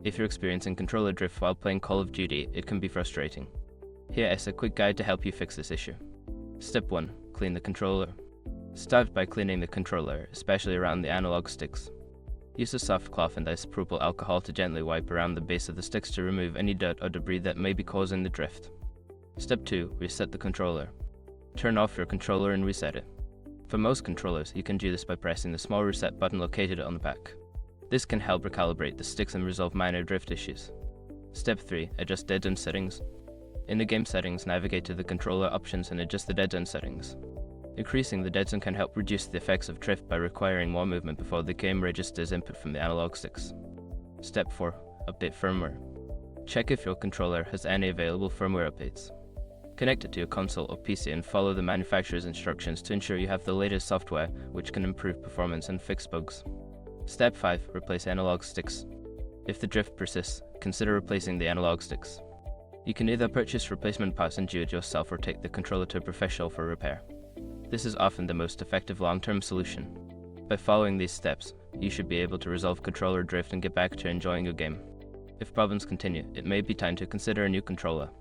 If you're experiencing controller drift while playing Call of Duty, it can be frustrating. Here is a quick guide to help you fix this issue. Step 1. Clean the controller. Start by cleaning the controller, especially around the analog sticks. Use a soft cloth and isopropyl alcohol to gently wipe around the base of the sticks to remove any dirt or debris that may be causing the drift. Step 2. Reset the controller. Turn off your controller and reset it. For most controllers, you can do this by pressing the small reset button located on the back. This can help recalibrate the sticks and resolve minor drift issues. Step 3. Adjust dead zone settings. In the game settings, navigate to the controller options and adjust the dead zone settings. Increasing the dead zone can help reduce the effects of drift by requiring more movement before the game registers input from the analog sticks. Step 4. Update firmware. Check if your controller has any available firmware updates. Connect it to your console or PC and follow the manufacturer's instructions to ensure you have the latest software, which can improve performance and fix bugs. Step 5. Replace analog sticks. If the drift persists, consider replacing the analog sticks. You can either purchase replacement parts and do it yourself or take the controller to a professional for repair. This is often the most effective long-term solution. By following these steps, you should be able to resolve controller drift and get back to enjoying your game. If problems continue, it may be time to consider a new controller.